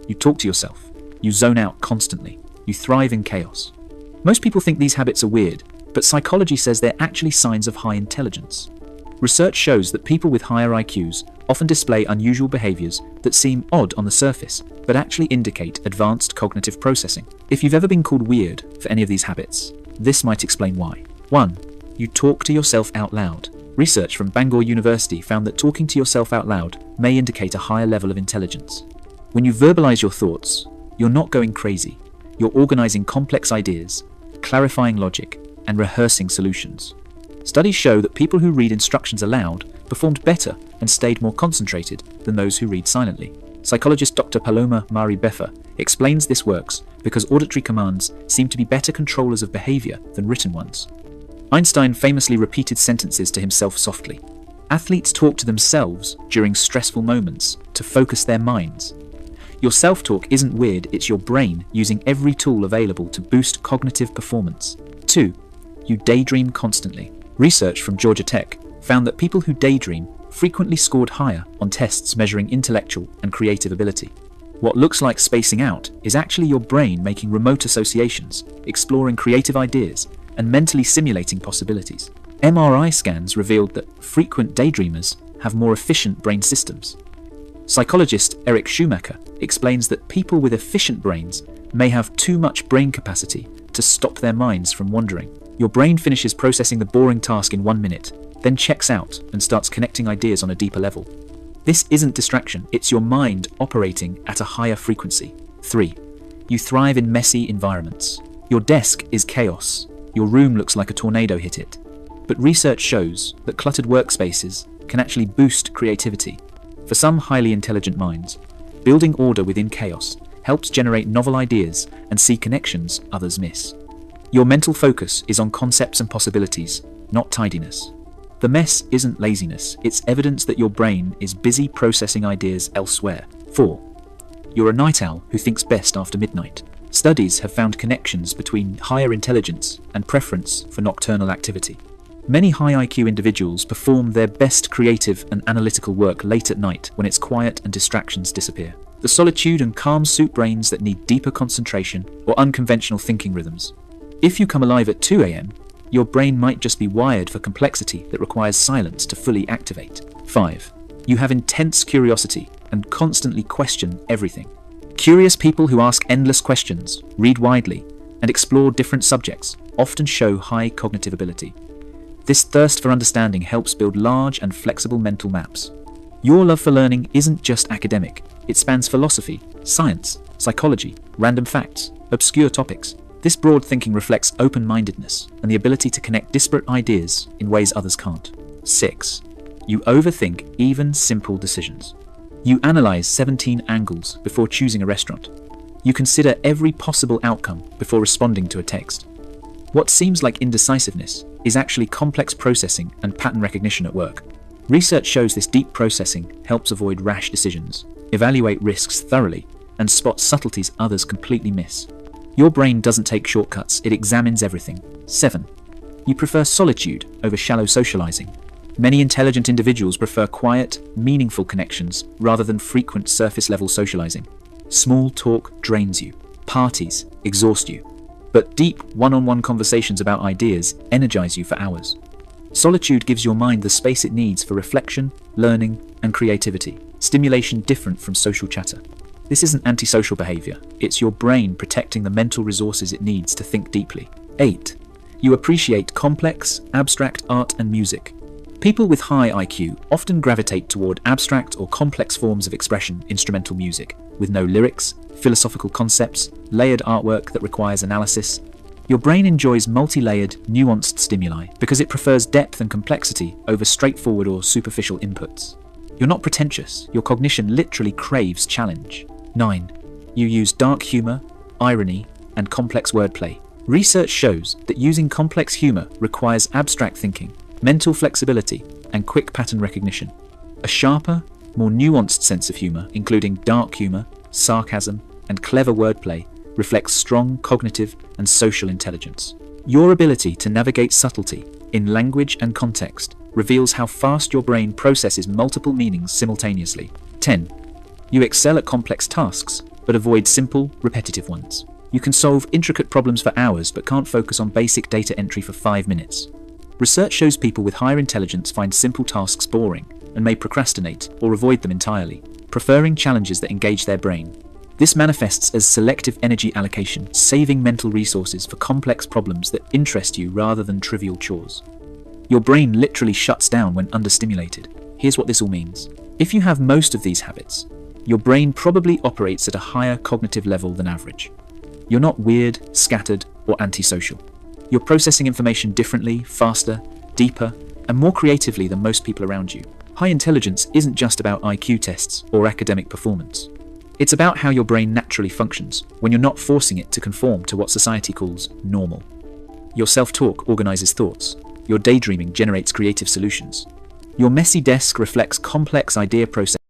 You talk to yourself. You zone out constantly. You thrive in chaos. Most people think these habits are weird, but psychology says they're actually signs of high intelligence. Research shows that people with higher IQs often display unusual behaviors that seem odd on the surface, but actually indicate advanced cognitive processing. If you've ever been called weird for any of these habits, this might explain why. 1. You talk to yourself out loud. Research from Bangor University found that talking to yourself out loud may indicate a higher level of intelligence. When you verbalize your thoughts, you're not going crazy. You're organizing complex ideas, clarifying logic, and rehearsing solutions. Studies show that people who read instructions aloud performed better and stayed more concentrated than those who read silently. Psychologist Dr. Paloma Mari Beffa explains this works because auditory commands seem to be better controllers of behavior than written ones. Einstein famously repeated sentences to himself softly. Athletes talk to themselves during stressful moments to focus their minds. Your self-talk isn't weird, it's your brain using every tool available to boost cognitive performance. 2. You daydream constantly. Research from Georgia Tech found that people who daydream frequently scored higher on tests measuring intellectual and creative ability. What looks like spacing out is actually your brain making remote associations, exploring creative ideas, and mentally simulating possibilities. MRI scans revealed that frequent daydreamers have more efficient brain systems. Psychologist Eric Schumacher explains that people with efficient brains may have too much brain capacity to stop their minds from wandering. Your brain finishes processing the boring task in 1 minute, then checks out and starts connecting ideas on a deeper level. This isn't distraction, it's your mind operating at a higher frequency. 3. You thrive in messy environments. Your desk is chaos. Your room looks like a tornado hit it. But research shows that cluttered workspaces can actually boost creativity. For some highly intelligent minds, building order within chaos helps generate novel ideas and see connections others miss. Your mental focus is on concepts and possibilities, not tidiness. The mess isn't laziness, it's evidence that your brain is busy processing ideas elsewhere. 4. You're a night owl who thinks best after midnight. Studies have found connections between higher intelligence and preference for nocturnal activity. Many high IQ individuals perform their best creative and analytical work late at night when it's quiet and distractions disappear. The solitude and calm suit brains that need deeper concentration or unconventional thinking rhythms. If you come alive at 2 a.m., your brain might just be wired for complexity that requires silence to fully activate. 5. You have intense curiosity and constantly question everything. Curious people who ask endless questions, read widely, and explore different subjects often show high cognitive ability. This thirst for understanding helps build large and flexible mental maps. Your love for learning isn't just academic, it spans philosophy, science, psychology, random facts, obscure topics. This broad thinking reflects open-mindedness and the ability to connect disparate ideas in ways others can't. 6. You overthink even simple decisions. You analyze 17 angles before choosing a restaurant. You consider every possible outcome before responding to a text. What seems like indecisiveness is actually complex processing and pattern recognition at work. Research shows this deep processing helps avoid rash decisions, evaluate risks thoroughly, and spot subtleties others completely miss. Your brain doesn't take shortcuts, it examines everything. 7. You prefer solitude over shallow socializing. Many intelligent individuals prefer quiet, meaningful connections rather than frequent surface-level socializing. Small talk drains you. Parties exhaust you. But deep, one-on-one conversations about ideas energize you for hours. Solitude gives your mind the space it needs for reflection, learning, and creativity. Stimulation different from social chatter. This isn't antisocial behavior. It's your brain protecting the mental resources it needs to think deeply. 8. You appreciate complex, abstract art and music. People with high IQ often gravitate toward abstract or complex forms of expression, instrumental music, with no lyrics, philosophical concepts, layered artwork that requires analysis. Your brain enjoys multi-layered, nuanced stimuli because it prefers depth and complexity over straightforward or superficial inputs. You're not pretentious, your cognition literally craves challenge. 9. You use dark humor, irony, and complex wordplay. Research shows that using complex humor requires abstract thinking, mental flexibility, and quick pattern recognition. A sharper, more nuanced sense of humor, including dark humor, sarcasm, and clever wordplay, reflects strong cognitive and social intelligence. Your ability to navigate subtlety in language and context reveals how fast your brain processes multiple meanings simultaneously. 10. You excel at complex tasks. but avoid simple, repetitive ones. You can solve intricate problems for hours but can't focus on basic data entry for 5 minutes. Research shows people with higher intelligence find simple tasks boring and may procrastinate or avoid them entirely, preferring challenges that engage their brain. This manifests as selective energy allocation, saving mental resources for complex problems that interest you rather than trivial chores. Your brain literally shuts down when understimulated. Here's what this all means. If you have most of these habits, your brain probably operates at a higher cognitive level than average. You're not weird, scattered, or antisocial. You're processing information differently, faster, deeper, and more creatively than most people around you. High intelligence isn't just about IQ tests or academic performance. It's about how your brain naturally functions when you're not forcing it to conform to what society calls normal. Your self-talk organizes thoughts. Your daydreaming generates creative solutions. Your messy desk reflects complex idea processing.